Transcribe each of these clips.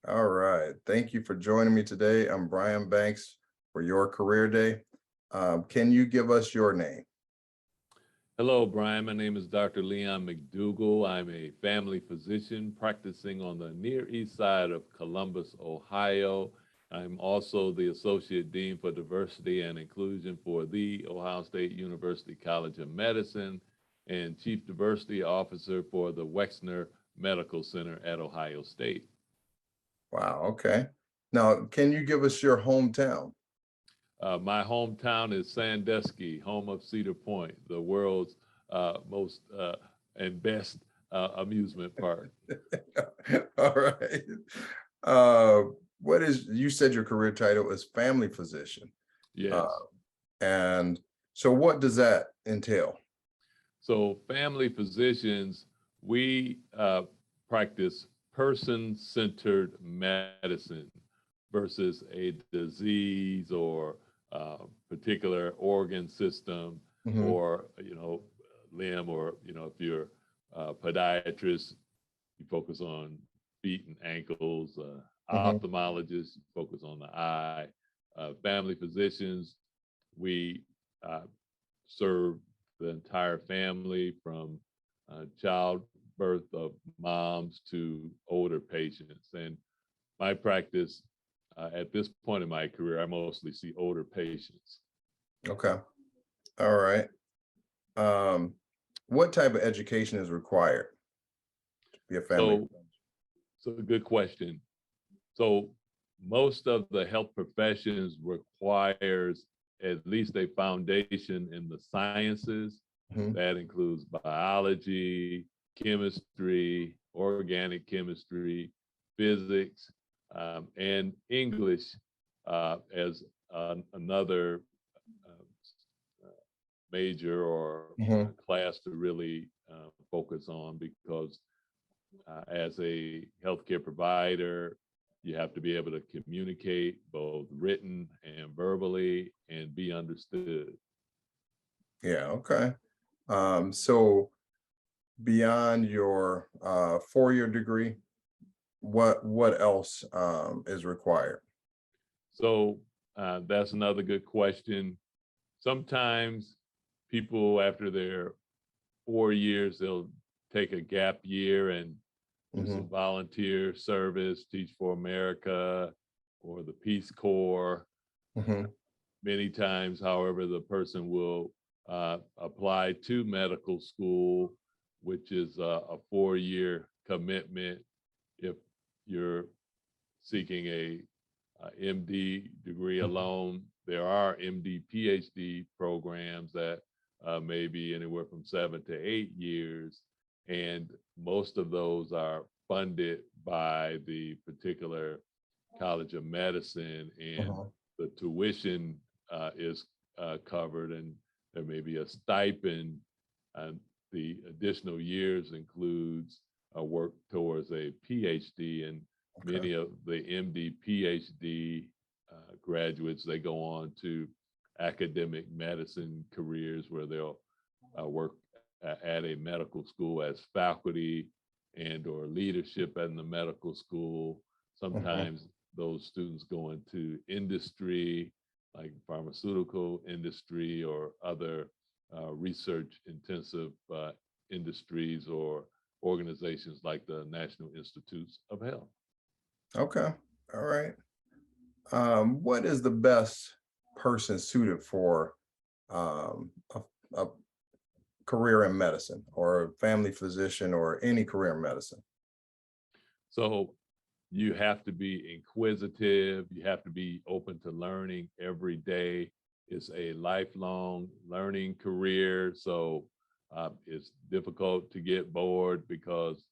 All right. Thank you for joining me today. I'm Brian Banks for Your Career Day. Can you give us your name? Hello, Brian. My name is Dr. Leon McDougle. I'm a family physician practicing on the Near East Side of Columbus, Ohio. I'm also the Associate Dean for Diversity and Inclusion for the Ohio State University College of Medicine and Chief Diversity Officer for the Wexner Medical Center at Ohio State. Wow. Okay. Now, can you give us your hometown? My hometown is Sandusky, home of Cedar Point, the world's most and best amusement park. All right. You said your career title is family physician. Yes. Uh, and so what does that entail? So family physicians, we practice person-centered medicine versus a disease or particular organ system Mhm. or, limb, or, if you're a podiatrist, you focus on feet and ankles, Mhm. ophthalmologist, you focus on the eye. Family physicians, we serve the entire family from childbirth of moms to older patients. And my practice at this point in my career, I mostly see older patients. Okay. All right. What type of education is required to be a family? So, so a good question. So most of the health professions requires at least a foundation in the sciences. Mhm. That includes biology, chemistry, organic chemistry, physics, and English as another major or Mhm. class to really focus on, because as a healthcare provider, you have to be able to communicate both written and verbally and be understood. Yeah. Okay. So beyond your 4-year degree, what else is required? So that's another good question. Sometimes people, after their 4 years, they'll take a gap year and do Mhm. some volunteer service, Teach for America or the Peace Corps. Mhm. Many times, however, the person will apply to medical school, which is a 4-year commitment. If you're seeking a MD degree Mhm. alone, there are MD, PhD programs that may be anywhere from 7 to 8 years. And most of those are funded by the particular College of Medicine, and Mhm. the tuition is covered, and there may be a stipend. And the additional years includes work towards a PhD, and Okay. many of the MD, PhD graduates, they go on to academic medicine careers where they'll work at a medical school as faculty and or leadership in the medical school. Mhm. Sometimes those students go into industry, like pharmaceutical industry or other research intensive industries or organizations like the National Institutes of Health. Okay. All right. What is the best person suited for a career in medicine or a family physician or any career in medicine? So you have to be inquisitive. You have to be open to learning every day. It's a lifelong learning career. So it's difficult to get bored because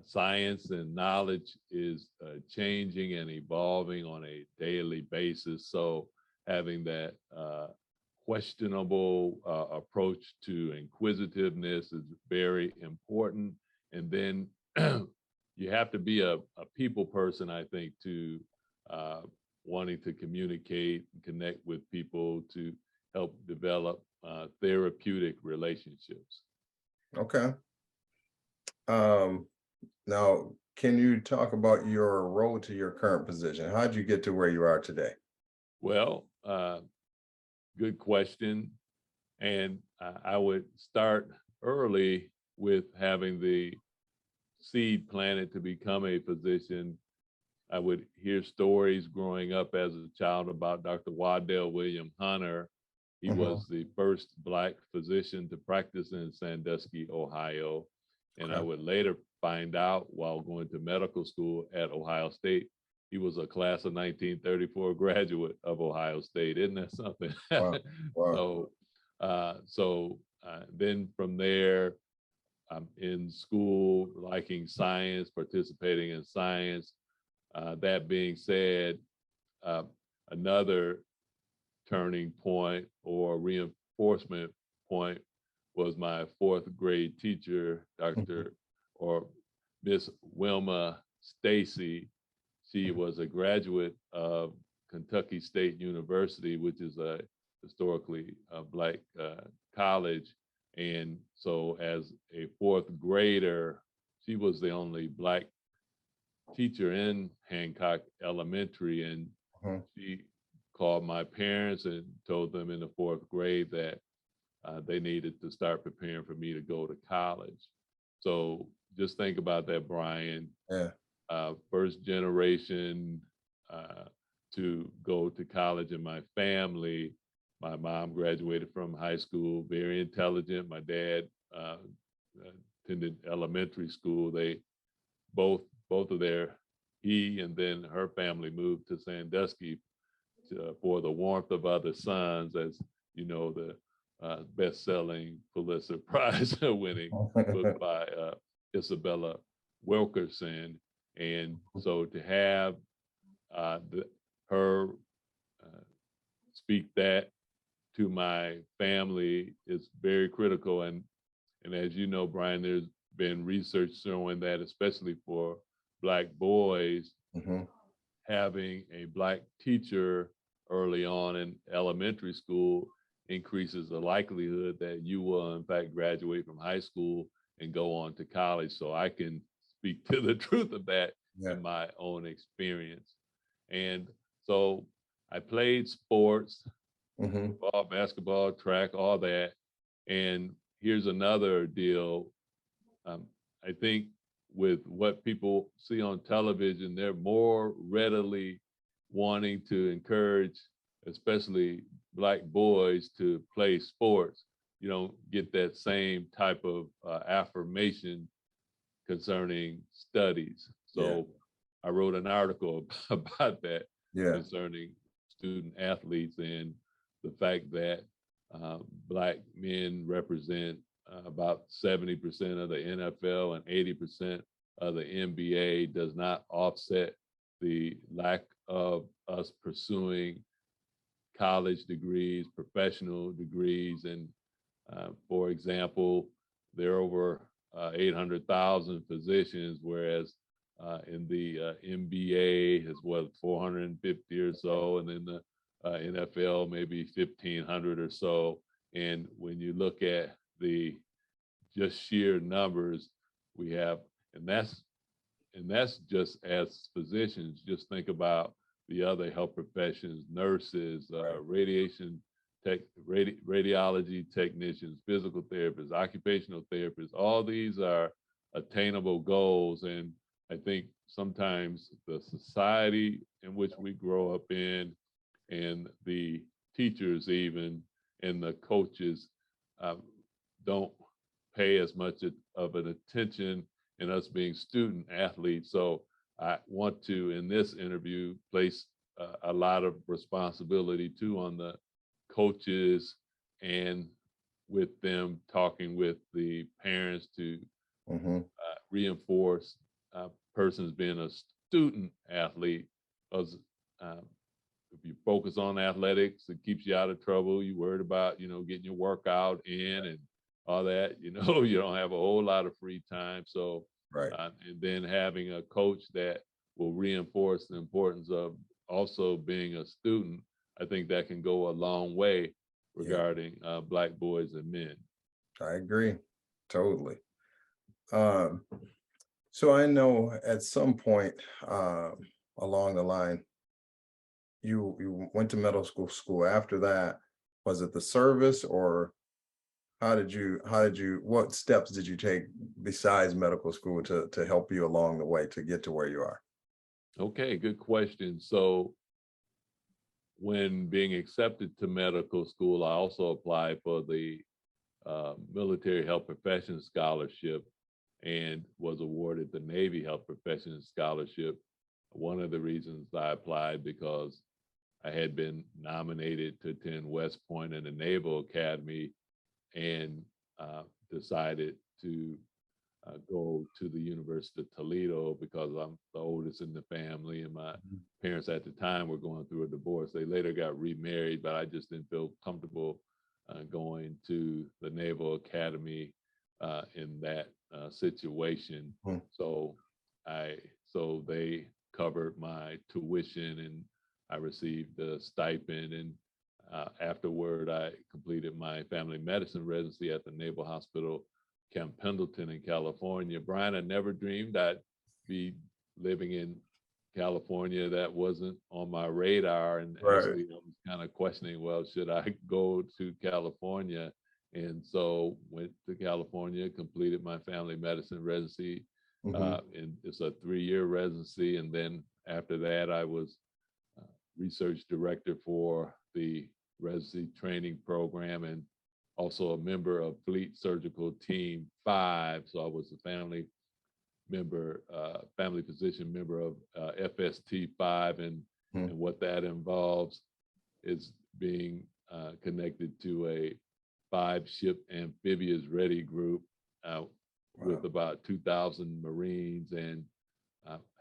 science and knowledge is changing and evolving on a daily basis. So having that questionable approach to inquisitiveness is very important. And then you have to be a people person, I think, to uh, wanting to communicate and connect with people to help develop therapeutic relationships. Okay. Um, Now, can you talk about your road to your current position? How'd you get to where you are today? Well, good question. And I would start early with having the seed planted to become a physician. I would hear stories growing up as a child about Dr. Waddell William Hunter. He Mhm. was the first Black physician to practice in Sandusky, Ohio. And I Okay. would later find out while going to medical school at Ohio State, he was a class of 1934 graduate of Ohio State. Isn't that something? Wow. Wow. so, then from there, I'm in school, liking science, participating in science. That being said, uh, another turning point or reinforcement point was my fourth grade teacher, Mhm. Dr. or Miss Wilma Stacy. She was a graduate of Kentucky State University, which is a historically Black college. And so, as a fourth grader, she was the only Black teacher in Hancock Elementary, and Mhm. she called my parents and told them in the fourth grade that they needed to start preparing for me to go to college. So just think about that, Brian. Yeah. First generation uh, to go to college in my family. My mom graduated from high school, very intelligent. My dad attended elementary school. They both both of their he and then her family moved to Sandusky for the warmth of other suns, as you know, the best-selling Pulitzer Prize-winning book by Isabella Wilkerson. And so to have her speak that to my family is very critical. And as you know, Brian, there's been research showing that, especially for Black boys, Mhm. having a Black teacher early on in elementary school increases the likelihood that you will, in fact, graduate from high school and go on to college. So I can speak to the truth of that Yeah. in my own experience. And so I played sports, Mhm. football, basketball, track, all that. And here's another deal. Um, I think with what people see on television, they're more readily wanting to encourage, especially Black boys, to play sports. You don't get that same type of affirmation concerning studies. Yeah. So I wrote an article about that Yeah. concerning student athletes and the fact that Black men represent about 70% of the NFL and 80% of the NBA does not offset the lack of us pursuing college degrees, professional degrees. And for example, there are over 800,000 physicians, whereas in the NBA is what 450 or so, and then the NFL maybe 1,500 or so. And when you look at the just sheer numbers, we have, and that's just as physicians. Just think about the other health professions, nurses, Right. radiology technicians, physical therapists, occupational therapists. All these are attainable goals. And I think sometimes the society in which we grow up in and the teachers even and the coaches um, don't pay as much of an attention in us being student athletes. So I want to, in this interview, place a lot of responsibility too on the coaches and with them talking with the parents to Mhm. reinforce persons being a student athlete. Because um, if you focus on athletics, it keeps you out of trouble. You worried about, getting your workout in and all that. You don't have a whole lot of free time. So, Right. and then having a coach that will reinforce the importance of also being a student, I think that can go a long way Yeah. regarding Black boys and men. I agree. Totally. Um, So I know at some point along the line, you went to medical school. After that, was it the service, or what steps did you take besides medical school to help you along the way to get to where you are? Okay, good question. So when being accepted to medical school, I also applied for the Military Health Professions Scholarship and was awarded the Navy Health Professions Scholarship. One of the reasons I applied because I had been nominated to attend West Point and the Naval Academy and decided to go to the University of Toledo because I'm the oldest in the family, and my Mhm. parents at the time were going through a divorce. They later got remarried, but I just didn't feel comfortable going to the Naval Academy in that situation. Mhm. So I so they covered my tuition and I received a stipend. And afterward, I completed my family medicine residency at the Naval Hospital Camp Pendleton in California. Brian, I never dreamed I'd be living in California. That wasn't on my radar. And Right. actually, I was kind of questioning, well, should I go to California? And so went to California, completed my family medicine residency. Hmm. And it's a 3-year residency. And then after that, I was research director for the residency training program and also a member of Fleet Surgical Team 5. So I was a family physician member of FST 5, and what that involves is being connected to a 5-ship amphibious ready group with Wow. about 2,000 Marines, and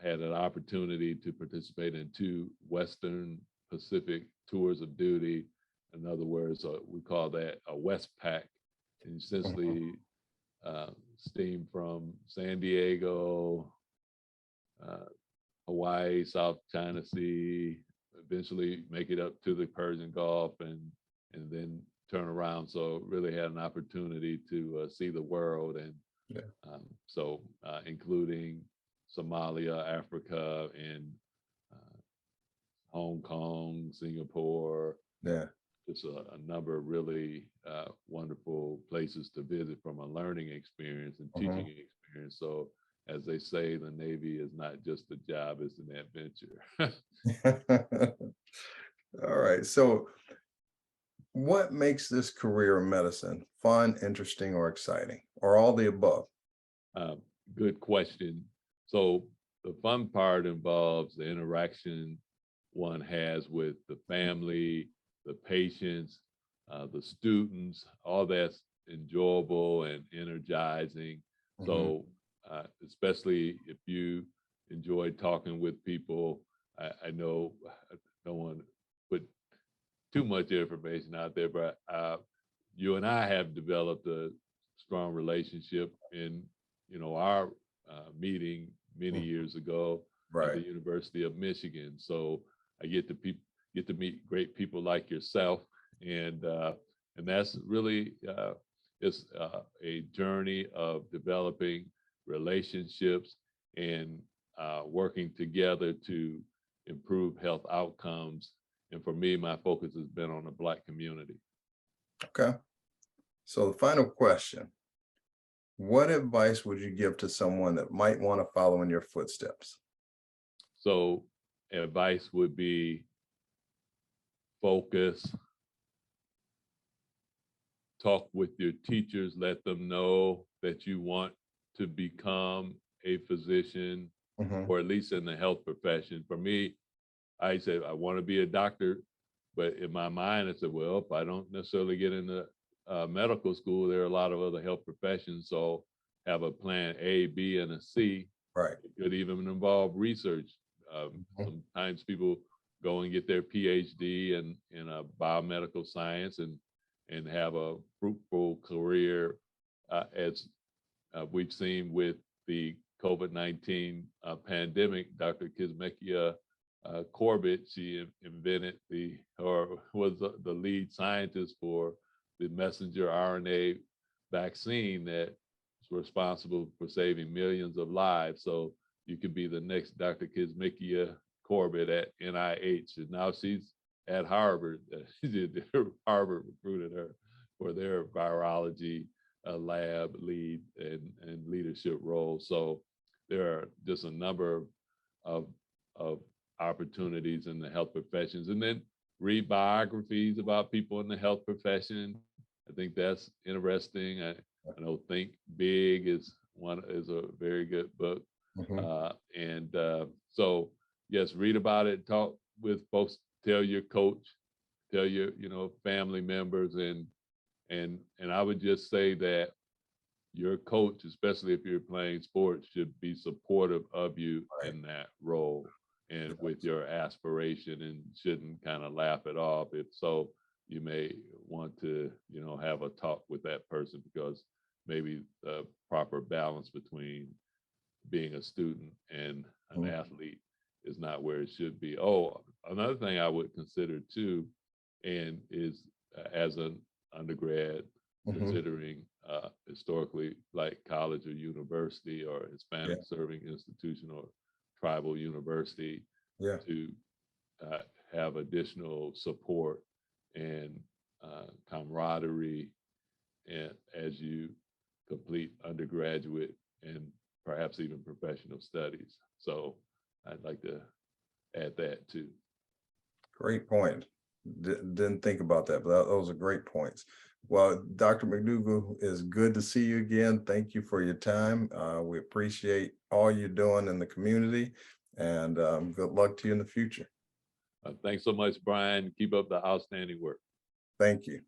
had an opportunity to participate in 2 Western Pacific tours of duty. In other words, we call that a Westpac, and Mhm. essentially steam from San Diego, uh, Hawaii, South China Sea, eventually make it up to the Persian Gulf, and then turn around. So really had an opportunity to see the world, and Yeah. including Somalia, Africa, and uh, Hong Kong, Singapore, Yeah. just a number of really wonderful places to visit from a learning experience and teaching Mhm. experience. So, as they say, the Navy is not just a job, it's an adventure. All right. So, what makes this career in medicine fun, interesting, or exciting, or all the above? Um, Good question. So, the fun part involves the interaction one has with the family, the patients, the students, all that's enjoyable and energizing. Hmm. So, especially if you enjoy talking with people, I know I don't want to put too much information out there, but you and I have developed a strong relationship in, our meeting many years ago at the Right. University of Michigan. So I get to meet great people like yourself, and that's really it's a journey of developing relationships and working together to improve health outcomes. And for me, my focus has been on the Black community. Okay. So, the final question: what advice would you give to someone that might want to follow in your footsteps? So, advice would be focus, talk with your teachers, let them know that you want to become a physician Hmm. or at least in the health profession. For me, I said, I want to be a doctor, but in my mind, I said, well, if I don't necessarily get into medical school, there are a lot of other health professions. So have a plan A, B, and a C. Right. It could even involve research. Mhm. Sometimes people go and get their PhD in a biomedical science and have a fruitful career, as we've seen with the COVID-19 pandemic. Dr. Kizzmekia Corbett, she invented or was the lead scientist for the messenger RNA vaccine that responsible for saving millions of lives. So you could be the next Dr. Kizzmekia Corbett at NIH, and now she's at Harvard. Harvard recruited her for their virology lab lead and leadership role. So there are just a number of opportunities in the health professions, and then read biographies about people in the health profession. I think that's interesting. I know Think Big is a very good book. Mhm. So yes, read about it, talk with folks, tell your coach, tell your family members, and I would just say that your coach, especially if you're playing sports, should be supportive of you Right. in that role and with your aspiration, and shouldn't kind of laugh it off. If so, you may want to, have a talk with that person, because maybe the proper balance between being a student and an Mhm. athlete is not where it should be. Oh, another thing I would consider too, and is as an undergrad, Mhm. considering historically Black college or university, or Yeah. Hispanic serving institution, or tribal university, Yeah. to uh, have additional support and camaraderie, and as you complete undergraduate and perhaps even professional studies. So I'd like to add that too. Great point. Didn't think about that, but those are great points. Well, Dr. McDougal, it's good to see you again. Thank you for your time. We appreciate all you're doing in the community, and good luck to you in the future. Thanks so much, Brian. Keep up the outstanding work. Thank you.